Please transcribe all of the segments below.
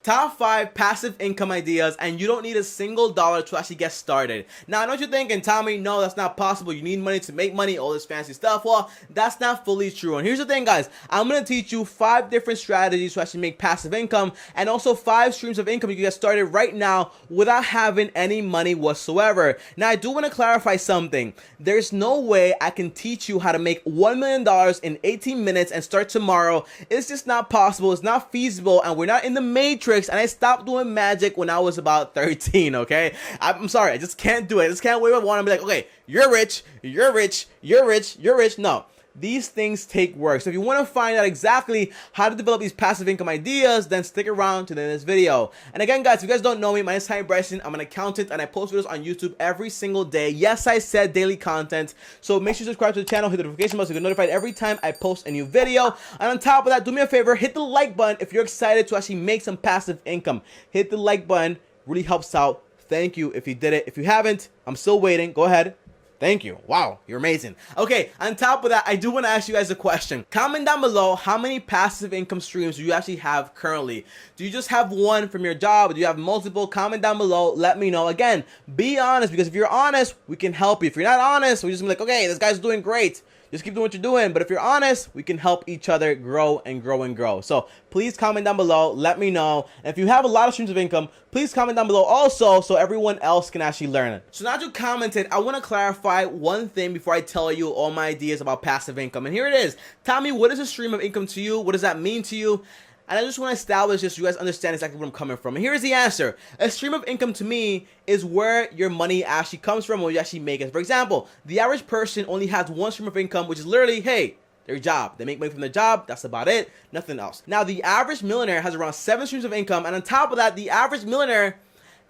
Top 5 passive income ideas, and you don't need a single dollar to actually get started. Now, I know what you're thinking, Tommy, no, that's not possible. You need money to make money, all this fancy stuff. Well, that's not fully true. And here's the thing, guys. I'm going to teach you 5 different strategies to actually make passive income, and also 5 streams of income you can get started right now without having any money whatsoever. Now, I do want to clarify something. There's no way I can teach you how to make $1 million in 18 minutes and start tomorrow. It's just not possible. It's not feasible, and we're not in the matrix. And I stopped doing magic when I was about 13, okay? I'm sorry, I just can't do it. I just can't wave a wand and be like, okay, you're rich, you're rich, you're rich, you're rich. No. These things take work. So if you want to find out exactly how to develop these passive income ideas, then stick around to the end of this video. And again, guys, if you guys don't know me, my name is TommyBryson. I'm an accountant and I post videos on YouTube every single day. Yes, I said daily content. So make sure you subscribe to the channel, hit the notification bell so you get notified every time I post a new video. And on top of that, do me a favor, hit the like button if you're excited to actually make some passive income. Hit the like button, really helps out. Thank you if you did it. If you haven't, I'm still waiting. Go ahead. Thank you. Wow, you're amazing. Okay, on top of that, I do want to ask you guys a question. Comment down below how many passive income streams do you actually have currently. Do you just have one from your job? Do you have multiple? Comment down below. Let me know. Again, be honest, because if you're honest, we can help you. If you're not honest, we just be like, okay, this guy's doing great. Just keep doing what you're doing. But if you're honest, we can help each other grow and grow and grow. So please comment down below. Let me know. And if you have a lot of streams of income, please comment down below also so everyone else can actually learn it. So now that you commented, I want to clarify one thing before I tell you all my ideas about passive income. And here it is. Tommy, what is a stream of income to you? What does that mean to you? And I just want to establish this so you guys understand exactly where I'm coming from. And here's the answer. A stream of income to me is where your money actually comes from when you actually make it. For example, the average person only has one stream of income, which is literally, hey, their job. They make money from their job. That's about it. Nothing else. Now, the average millionaire has around 7 streams of income. And on top of that, the average millionaire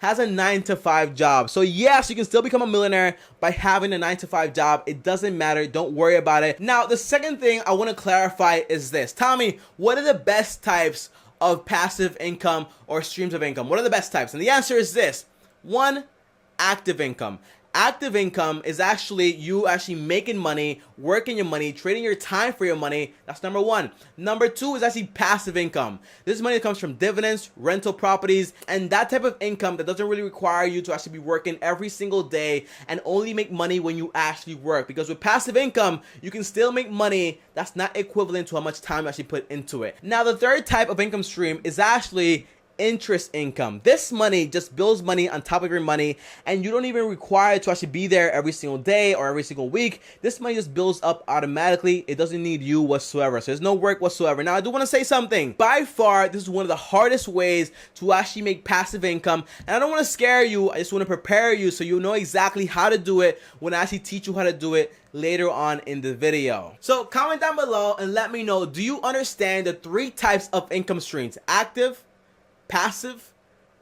has a 9-to-5 job. So yes, you can still become a millionaire by having a 9-to-5 job. It doesn't matter. Don't worry about it. Now, the second thing I want to clarify is this. Tommy, what are the best types of passive income or streams of income? What are the best types? And the answer is this. 1, active income. Active income is actually you actually making money, working your money, trading your time for your money. That's number 1. Number 2 is actually passive income. This is money that comes from dividends, rental properties, and that type of income that doesn't really require you to actually be working every single day and only make money when you actually work. Because with passive income, you can still make money that's not equivalent to how much time you actually put into it. Now, the third type of income stream is actually interest income. This money just builds money on top of your money, and you don't even require to actually be there every single day or every single week. This money just builds up automatically. It doesn't need you whatsoever. So there's no work whatsoever. Now, I do want to say something. By far, this is one of the hardest ways to actually make passive income. And I don't want to scare you. I just want to prepare you so you know exactly how to do it when I actually teach you how to do it later on in the video. So comment down below and let me know, do you understand the 3 types of income streams? Active, passive,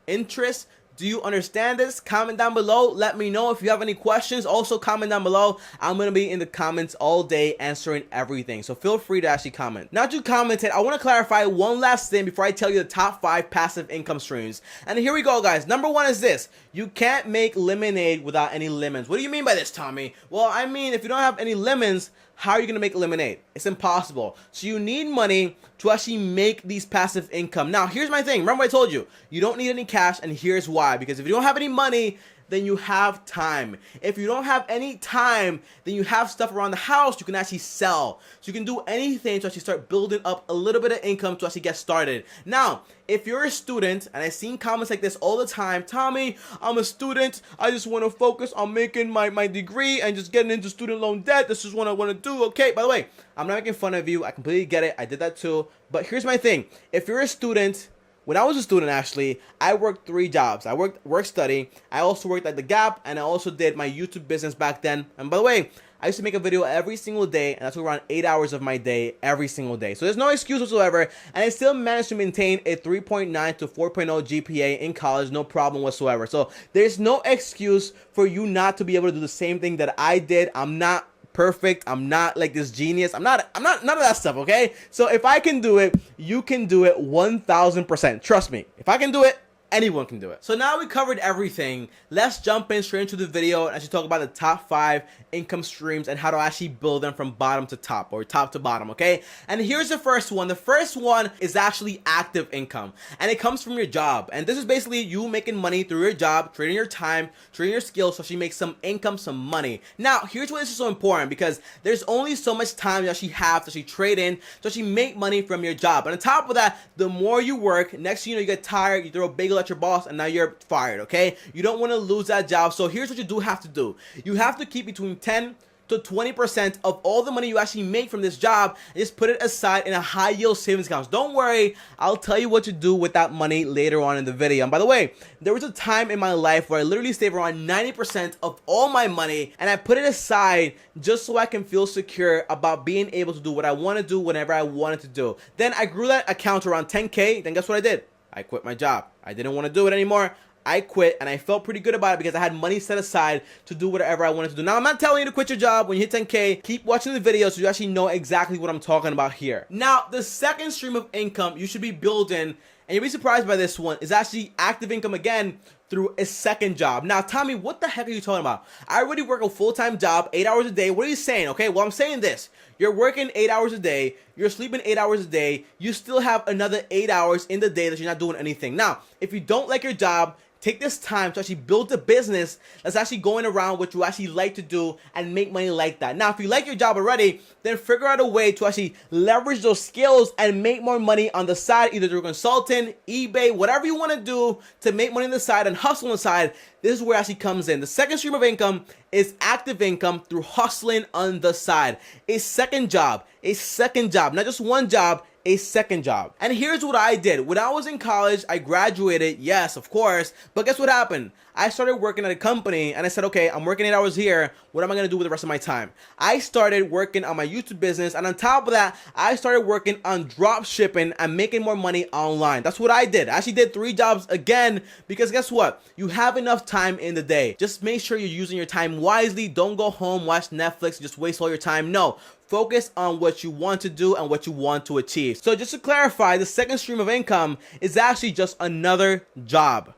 interest. Do you understand this? Comment down below. Let me know if you have any questions. Also comment down below. I'm going to be in the comments all day answering everything. So feel free to actually comment. Now that you commented, I want to clarify one last thing before I tell you the top 5 passive income streams. And here we go, guys. Number 1 is this. You can't make lemonade without any lemons. What do you mean by this, Tommy? Well, I mean, if you don't have any lemons, how are you going to make lemonade? It's impossible. So you need money to actually make these passive income. Now, here's my thing. Remember what I told you. You don't need any cash, and here's why. Because if you don't have any money, then you have time. If you don't have any time, then you have stuff around the house you can actually sell. So you can do anything to actually start building up a little bit of income to actually get started. Now, if you're a student, and I've seen comments like this all the time, Tommy, I'm a student, I just want to focus on making my degree and just getting into student loan debt. This is what I want to do. Okay, by the way, I'm not making fun of you. I completely get it. I did that too. But here's my thing. If you're a student, when I was a student, actually, I worked 3 jobs. I worked work-study. I also worked at the Gap, and I also did my YouTube business back then. And by the way, I used to make a video every single day, and that took around 8 hours of my day every single day. So there's no excuse whatsoever, and I still managed to maintain a 3.9 to 4.0 GPA in college, no problem whatsoever. So there's no excuse for you not to be able to do the same thing that I did. I'm not perfect. I'm not like this genius. I'm not none of that stuff, okay? So if I can do it, you can do it 1000%. Trust me. If I can do it, Anyone can do it. So now we covered everything. Let's jump in straight into the video and actually talk about the top 5 income streams and how to actually build them from bottom to top or top to bottom, okay? And here's the first one. The first one is actually active income, and it comes from your job. And this is basically you making money through your job, trading your time, trading your skills, so she makes some income, some money. Now, here's why this is so important, because there's only so much time that she have to trade in, so she make money from your job. And on top of that, the more you work, next thing you know, you get tired, you throw a bagel at your boss, and now you're fired, okay? You don't want to lose that job. So here's what you do have to do. You have to keep between 10 to 20% of all the money you actually make from this job and just put it aside in a high yield savings account. Don't worry, I'll tell you what to do with that money later on in the video. And by the way, there was a time in my life where I literally saved around 90% of all my money, and I put it aside just so I can feel secure about being able to do what I want to do whenever I wanted to do. Then I grew that account to around 10K. Then guess what I did? I quit my job. I didn't want to do it anymore. I quit, and I felt pretty good about it because I had money set aside to do whatever I wanted to do. Now, I'm not telling you to quit your job when you hit 10K. Keep watching the video so you actually know exactly what I'm talking about here. Now, the second stream of income you should be building, and you'll be surprised by this one, is actually active income again through a second job. Now, Tommy, what the heck are you talking about? I already work a full-time job, 8 hours a day. What are you saying? Okay, well, I'm saying this. You're working 8 hours a day. You're sleeping 8 hours a day. You still have another 8 hours in the day that you're not doing anything. Now, if you don't like your job, take this time to actually build a business that's actually going around what you actually like to do and make money like that. Now, if you like your job already, then figure out a way to actually leverage those skills and make more money on the side, either through consulting, eBay, whatever you want to do to make money on the side and hustle on the side. This is where it actually comes in. The second stream of income is active income through hustling on the side. A second job, not just one job, a second job. And here's what I did. When I was in college, I graduated, yes, of course, but guess what happened? I started working at a company, and I said, okay, I'm working 8 hours here. What am I gonna do with the rest of my time? I started working on my YouTube business, and on top of that, I started working on drop shipping and making more money online. That's what I did. I actually did 3 jobs again, because guess what? You have enough time in the day. Just make sure you're using your time wisely. Don't go home, watch Netflix, and just waste all your time. No. Focus on what you want to do and what you want to achieve. So just to clarify, the second stream of income is actually just another job.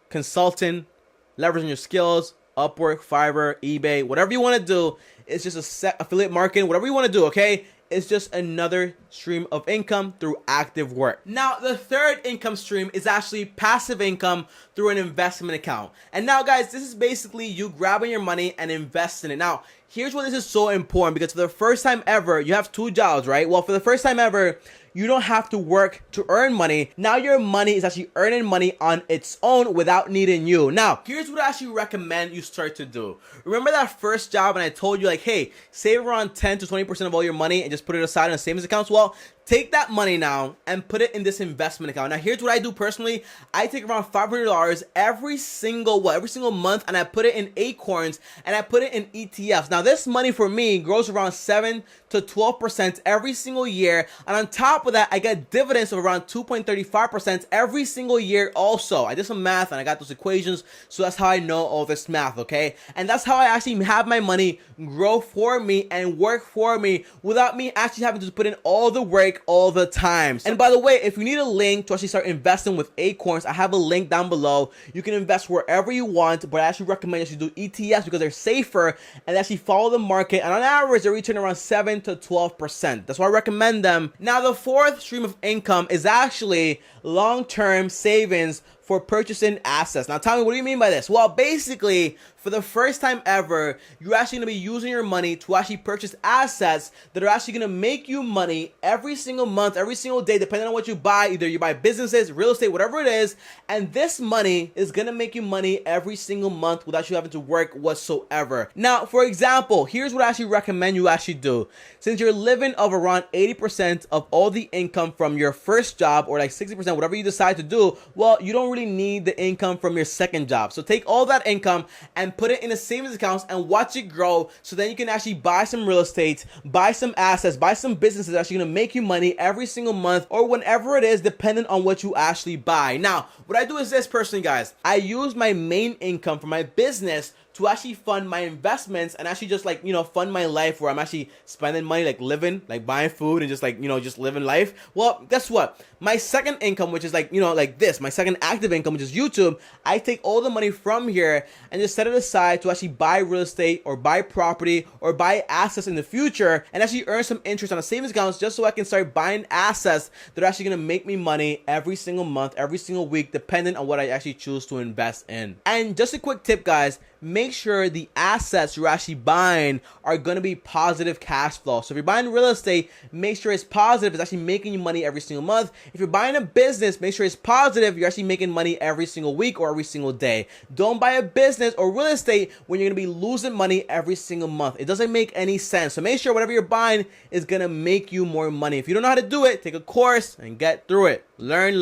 Consulting, leveraging your skills, Upwork, Fiverr, eBay, whatever you want to do. It's just a set affiliate marketing, whatever you want to do, okay? It's just another stream of income through active work. Now, the third income stream is actually passive income through an investment account. And now, guys, this is basically you grabbing your money and investing it. Now, here's why this is so important, because for the first time ever, you have 2 jobs, right? Well, for the first time ever, you don't have to work to earn money. Now your money is actually earning money on its own without needing you. Now, here's what I actually recommend you start to do. Remember that first job and I told you, like, hey, save around 10 to 20% of all your money and just put it aside in a savings account? Well, take that money now and put it in this investment account. Now, here's what I do personally. I take around $500 every single month, and I put it in Acorns and I put it in ETFs. Now, this money for me grows around 7 to 12% every single year. And on top of that, I get dividends of around 2.35% every single year also. I did some math and I got those equations, so that's how I know all this math, okay? And that's how I actually have my money grow for me and work for me without me actually having to put in all the work all the time. And by the way, if you need a link to actually start investing with Acorns, I have a link down below. You can invest wherever you want, but I actually recommend you do ETFs because they're safer and they actually follow the market, and on average they return around 7 to 12%. That's why I recommend them. Now, the fourth stream of income is actually long-term savings for purchasing assets. Now, tell me, what do you mean by this? Well, basically, for the first time ever, you're actually going to be using your money to actually purchase assets that are actually going to make you money every single month, every single day, depending on what you buy. Either you buy businesses, real estate, whatever it is, and this money is going to make you money every single month without you having to work whatsoever. Now, for example, here's what I actually recommend you actually do. Since you're living of around 80% of all the income from your first job, or like 60%, whatever you decide to do, well, you don't really need the income from your second job. So take all that income and put it in a savings account and watch it grow, so then you can actually buy some real estate, buy some assets, buy some businesses that are actually going to make you money every single month or whenever it is, depending on what you actually buy. Now, what I do is this personally, guys. I use my main income from my business to actually fund my investments and actually just like, fund my life where I'm actually spending money, like living, like buying food and just like, just living life. Well, guess what? My second income, which is like, like this, my second active income, which is YouTube, I take all the money from here and just set it aside to actually buy real estate or buy property or buy assets in the future and actually earn some interest on a savings account just so I can start buying assets that are actually going to make me money every single month, every single week, depending on what I actually choose to invest in. And just a quick tip, guys, make sure the assets you're actually buying are going to be positive cash flow. So if you're buying real estate, make sure it's positive. It's actually making you money every single month. If you're buying a business, make sure it's positive. You're actually making money every single week or every single day. Don't buy a business or real estate when you're going to be losing money every single month. It doesn't make any sense. So make sure whatever you're buying is going to make you more money. If you don't know how to do it, take a course and get through it. Learn.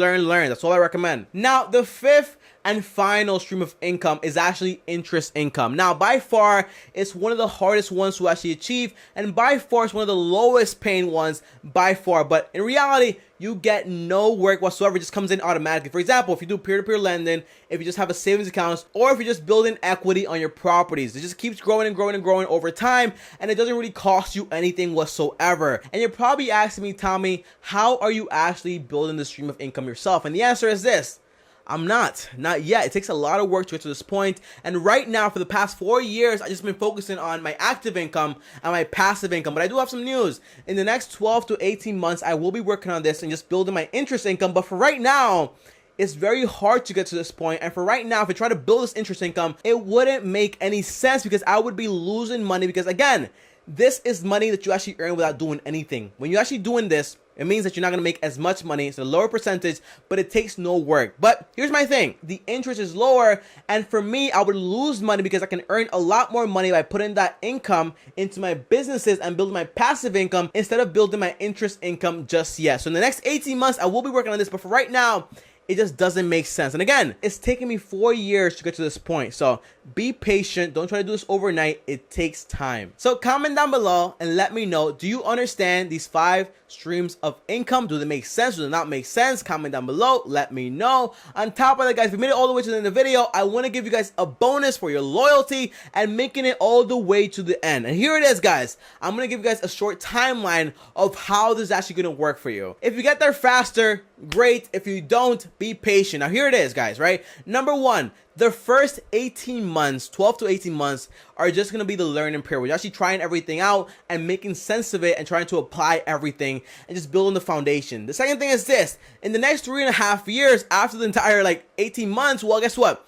That's all I recommend. Now, the fifth and final stream of income is actually interest income. Now, by far, it's one of the hardest ones to actually achieve, and by far, it's one of the lowest paying ones by far. But in reality, you get no work whatsoever. It just comes in automatically. For example, if you do peer-to-peer lending, if you just have a savings account, or if you're just building equity on your properties, it just keeps growing and growing and growing over time, and it doesn't really cost you anything whatsoever. And you're probably asking me, Tommy, how are you actually building the stream of income yourself? And the answer is this: I'm not yet. It takes a lot of work to get to this point. And right now, for the past 4 years, I've just been focusing on my active income and my passive income. But I do have some news. In the next 12 to 18 months, I will be working on this and just building my interest income. But for right now, it's very hard to get to this point. And for right now, if I try to build this interest income, it wouldn't make any sense because I would be losing money. Because again, this is money that you actually earn without doing anything. When you're actually doing this, it means that you're not going to make as much money. It's a lower percentage, but it takes no work. But here's my thing. The interest is lower. And for me, I would lose money because I can earn a lot more money by putting that income into my businesses and building my passive income instead of building my interest income just yet. So in the next 18 months, I will be working on this. But for right now, it just doesn't make sense. And again, it's taken me 4 years to get to this point. So be patient. Don't try to do this overnight. It takes time. So comment down below and let me know, do you understand these 5 streams of income? Do they make sense? Do they not make sense? Comment down below. Let me know. On top of that, guys, if you made it all the way to the end of the video, I want to give you guys a bonus for your loyalty and making it all the way to the end. And here it is, guys. I'm going to give you guys a short timeline of how this is actually going to work for you. If you get there faster, great. If you don't, be patient. Now, here it is, guys, right? Number 1, the first 18 months, 12 to 18 months are just going to be the learning period. We're actually trying everything out and making sense of it and trying to apply everything and just building the foundation. The second thing is this: in the next 3.5 years, after the entire 18 months, well, guess what?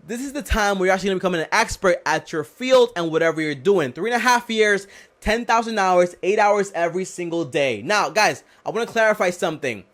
This is the time where you're actually going to become an expert at your field and whatever you're doing. 3.5 years, 10,000 hours, 8 hours every single day. Now, guys, I want to clarify something.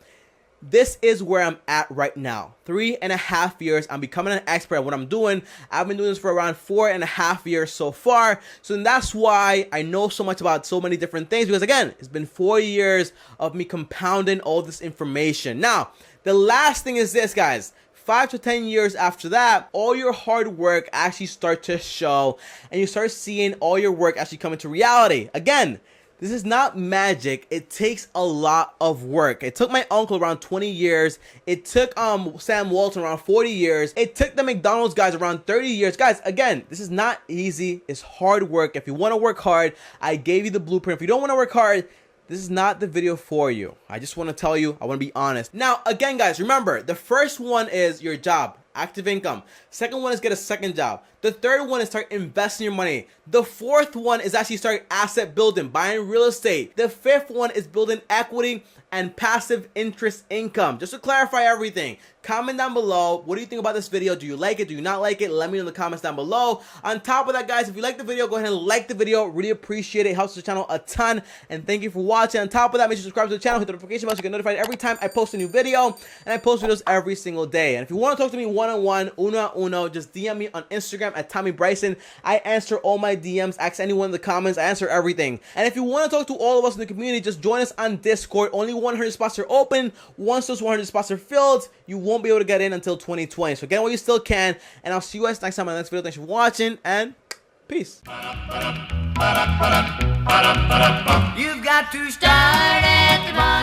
This is where I'm at right now. 3.5 years. I'm becoming an expert at what I'm doing. I've been doing this for around 4.5 years so far. So that's why I know so much about so many different things, because again, it's been 4 years of me compounding all this information. Now, the last thing is this, guys. 5 to 10 years after that, all your hard work actually start to show and you start seeing all your work actually come into reality. Again, this is not magic. It takes a lot of work. It took my uncle around 20 years. It took Sam Walton around 40 years. It took the McDonald's guys around 30 years. Guys, again, this is not easy. It's hard work. If you want to work hard, I gave you the blueprint. If you don't want to work hard, this is not the video for you. I just want to tell you, I want to be honest. Now, again, guys, remember, the first one is your job, active income. Second one is get a second job. The third one is start investing your money. The fourth one is actually start asset building, buying real estate. The fifth one is building equity and passive interest income. Just to clarify everything, comment down below. What do you think about this video? Do you like it? Do you not like it? Let me know in the comments down below. On top of that, guys, if you like the video, go ahead and like the video. Really appreciate it. It helps the channel a ton. And thank you for watching. On top of that, make sure to subscribe to the channel, hit the notification bell so you get notified every time I post a new video. And I post videos every single day. And if you want to talk to me one-on-one, uno a uno, just DM me on Instagram at TommyBryson. I answer all my DMs. Ask anyone in the comments. I answer everything. And if you want to talk to all of us in the community, just join us on Discord. Only 100 spots are open. Once those 100 spots are filled, you won't be able to get in until 2020. So get in while you still can. And I'll see you guys next time on the next video. Thanks for watching and peace. You've got to start at the bottom.